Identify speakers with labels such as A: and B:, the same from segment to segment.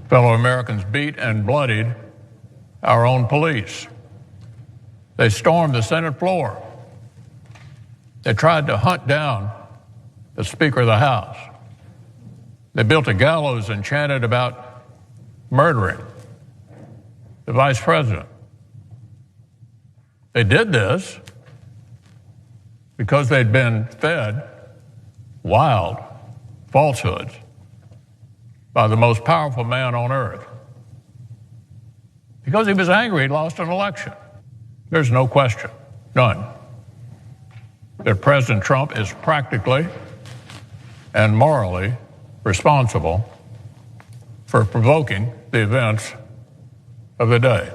A: Fellow Americans beat and bloodied our own police. They stormed the Senate floor. They tried to hunt down the Speaker of the House. They built a gallows and chanted about murdering the Vice President. They did this because they'd been fed wild falsehoods by the most powerful man on earth. Because he was angry he'd lost an election. There's no question, none, that President Trump is practically and morally responsible for provoking the events of the day.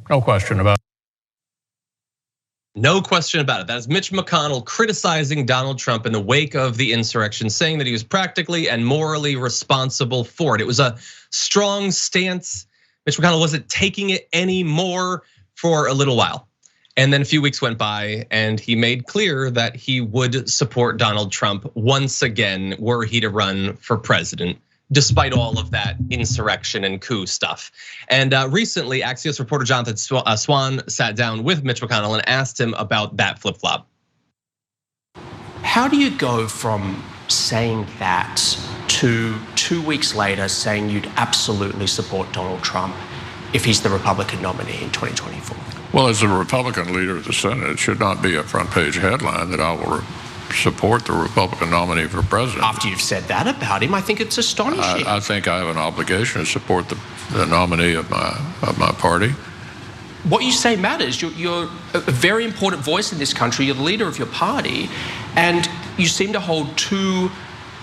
A: No question about it.
B: No question about it. That is Mitch McConnell criticizing Donald Trump in the wake of the insurrection, saying that he was practically and morally responsible for it. It was a strong stance. Mitch McConnell wasn't taking it anymore for a little while. And then a few weeks went by and he made clear that he would support Donald Trump once again were he to run for president, despite all of that insurrection and coup stuff. And recently, Axios reporter Jonathan Swan sat down with Mitch McConnell and asked him about that flip-flop.
C: How do you go from saying that to 2 weeks later saying you'd absolutely support Donald Trump if he's the Republican nominee in 2024?
A: Well, as the Republican leader of the Senate, it should not be a front-page headline that I will support the Republican nominee for president.
C: After you've said that about him, I think it's astonishing.
A: I think I have an obligation to support the nominee of my party.
C: What you say matters. You're a very important voice in this country. You're the leader of your party, and you seem to hold two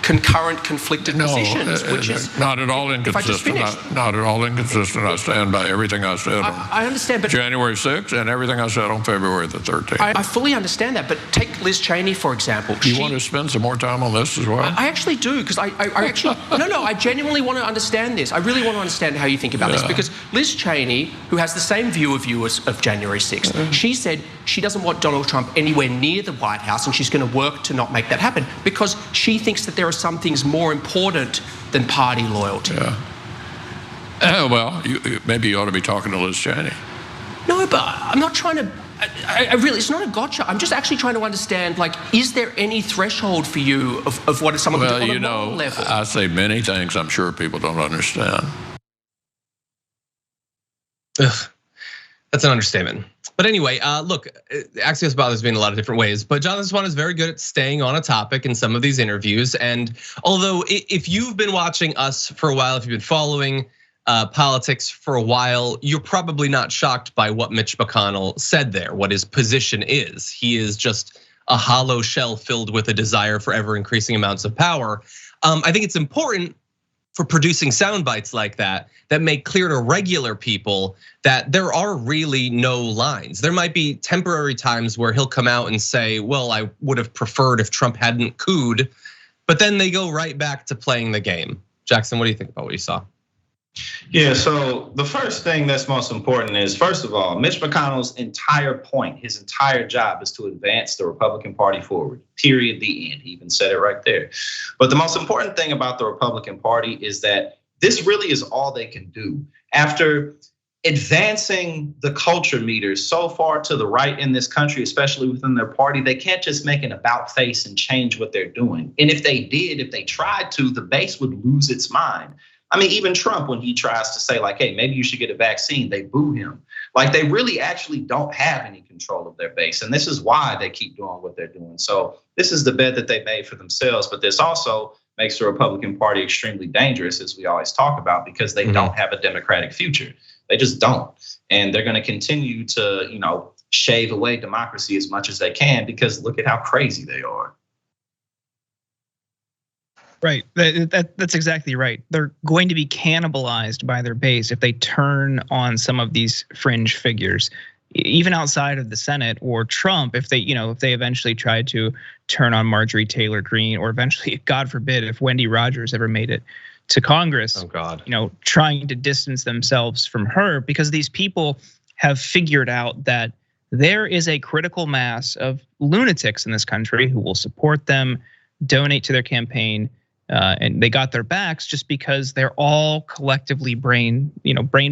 C: concurrent, conflicted positions, which is
A: not at all inconsistent. Not at all inconsistent. I stand by everything I said
C: I understand, but
A: January 6th and everything I said on February the 13th.
C: I fully understand that, but take Liz Cheney, for example.
A: Do you want to spend some more time on this as well?
C: I actually do, because I actually, no, I genuinely want to understand this. I really want to understand how you think about this, because Liz Cheney, who has the same view of you as of January 6th, she said she doesn't want Donald Trump anywhere near the White House, and she's going to work to not make that happen, because she thinks that there are some things more important than party loyalty.
A: Well, maybe you ought to be talking to Liz Cheney.
C: No, but I'm not trying to. I really, it's not a gotcha. I'm just actually trying to understand, like, is there any threshold for you of what someone can do on a moral level?
A: I say many things I'm sure people don't understand.
B: Ugh, that's an understatement. But anyway, look, Axios bothers me in a lot of different ways, but Jonathan Swan is very good at staying on a topic in some of these interviews. And although if you've been watching us for a while, if you've been following politics for a while, you're probably not shocked by what Mitch McConnell said there, what his position is. He is just a hollow shell filled with a desire for ever increasing amounts of power. I think it's important for producing sound bites like that make clear to regular people that there are really no lines. There might be temporary times where he'll come out and say, well, I would have preferred if Trump hadn't cooed, but then they go right back to playing the game. Jackson, what do you think about what you saw?
D: Yeah, so the first thing that's most important is, first of all, Mitch McConnell's entire point, his entire job is to advance the Republican Party forward, period, the end. He even said it right there. But the most important thing about the Republican Party is that this really is all they can do. After advancing the culture meters so far to the right in this country, especially within their party, they can't just make an about face and change what they're doing. And if they did, if they tried to, the base would lose its mind. I mean, even Trump, when he tries to say like, hey, maybe you should get a vaccine, they boo him. Like, they really actually don't have any control of their base. And this is why they keep doing what they're doing. So this is the bed that they made for themselves. But this also makes the Republican Party extremely dangerous, as we always talk about, because they don't have a democratic future. They just don't. And they're going to continue to, shave away democracy as much as they can, because look at how crazy they are.
E: Right, that's exactly right. They're going to be cannibalized by their base if they turn on some of these fringe figures, even outside of the Senate, or Trump, if they eventually try to turn on Marjorie Taylor Greene, or eventually, God forbid, if Wendy Rogers ever made it to Congress.
B: Oh God.
E: Trying to distance themselves from her, because these people have figured out that there is a critical mass of lunatics in this country who will support them, donate to their campaign, and they got their backs just because they're all collectively brain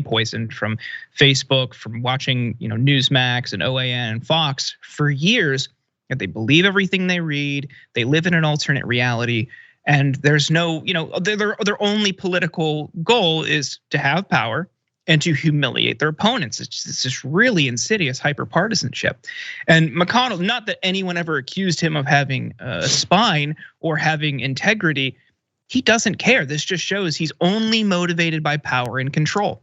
E: poisoned from Facebook, from watching Newsmax and OAN and Fox for years. And they believe everything they read. They live in an alternate reality, and there's no, their only political goal is to have power and to humiliate their opponents. It's just really insidious hyperpartisanship. And McConnell, not that anyone ever accused him of having a spine or having integrity, he doesn't care. This just shows he's only motivated by power and control.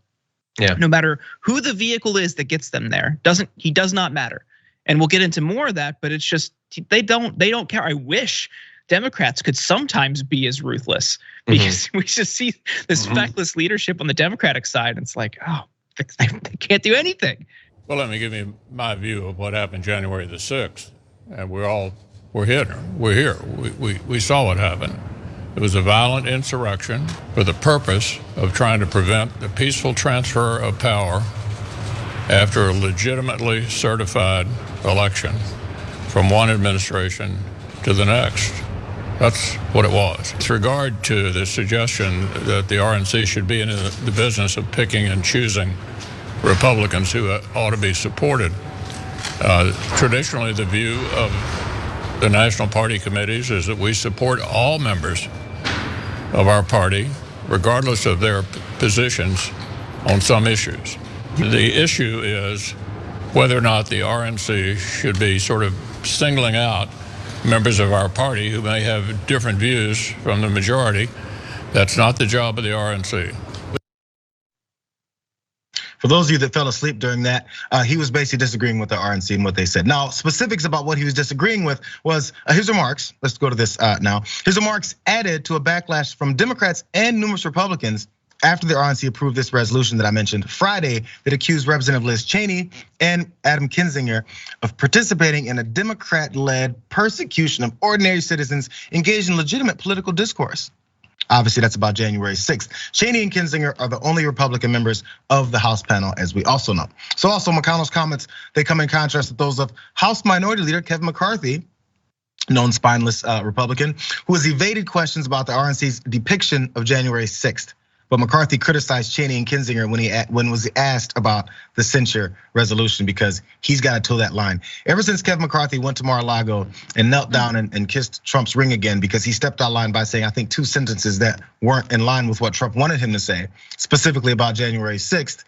B: Yeah.
E: No matter who the vehicle is that gets them there, he does not matter. And we'll get into more of that, but it's just they don't care. I wish Democrats could sometimes be as ruthless, because we just see this feckless leadership on the Democratic side. And it's like, oh, they can't do anything.
A: Well, let me give you my view of what happened January the 6th. And we're here. We saw what happened. It was a violent insurrection for the purpose of trying to prevent the peaceful transfer of power after a legitimately certified election from one administration to the next. That's what it was. With regard to the suggestion that the RNC should be in the business of picking and choosing Republicans who ought to be supported, traditionally the view of the national party committees is that we support all members of our party, regardless of their positions on some issues. The issue is whether or not the RNC should be sort of singling out members of our party who may have different views from the majority. That's not the job of the RNC.
F: For those of you that fell asleep during that, he was basically disagreeing with the RNC and what they said. Now, specifics about what he was disagreeing with was his remarks. Let's go to this now. His remarks added to a backlash from Democrats and numerous Republicans after the RNC approved this resolution that I mentioned Friday that accused Representative Liz Cheney and Adam Kinzinger of participating in a Democrat-led persecution of ordinary citizens engaged in legitimate political discourse. Obviously, that's about January 6th. Cheney and Kinzinger are the only Republican members of the House panel, as we also know. So also McConnell's comments, they come in contrast with those of House Minority Leader Kevin McCarthy, known spineless Republican, who has evaded questions about the RNC's depiction of January 6th. But McCarthy criticized Cheney and Kinzinger when was asked about the censure resolution, because he's got to toe that line. Ever since Kevin McCarthy went to Mar-a-Lago and knelt down and kissed Trump's ring again, because he stepped out of line by saying, I think, 2 sentences that weren't in line with what Trump wanted him to say, specifically about January 6th,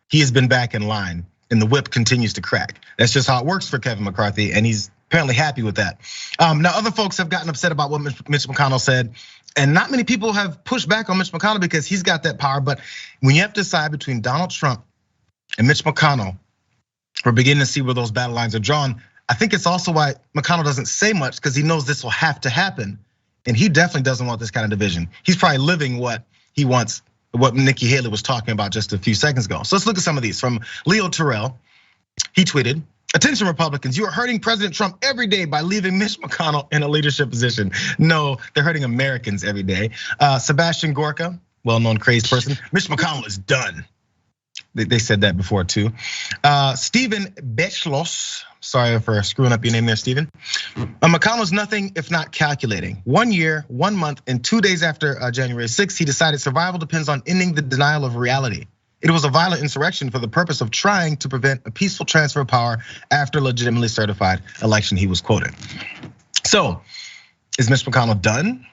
F: he has been back in line and the whip continues to crack. That's just how it works for Kevin McCarthy, and he's apparently happy with that. Now, other folks have gotten upset about what Mitch McConnell said. And not many people have pushed back on Mitch McConnell because he's got that power. But when you have to decide between Donald Trump and Mitch McConnell, we're beginning to see where those battle lines are drawn. I think it's also why McConnell doesn't say much, because he knows this will have to happen. And he definitely doesn't want this kind of division. He's probably living what he wants, what Nikki Haley was talking about just a few seconds ago. So let's look at some of these. From Leo Terrell, he tweeted, "Attention Republicans, you are hurting President Trump every day by leaving Mitch McConnell in a leadership position." No, they're hurting Americans every day. Sebastian Gorka, well-known crazed person, Mitch McConnell is done. They said that before too. Stephen Bechlos, sorry for screwing up your name there, Stephen. McConnell's nothing if not calculating. 1 year, 1 month, and 2 days after January 6th, he decided survival depends on ending the denial of reality. It was a violent insurrection for the purpose of trying to prevent a peaceful transfer of power after a legitimately certified election, he was quoted. So, is Mitch McConnell done?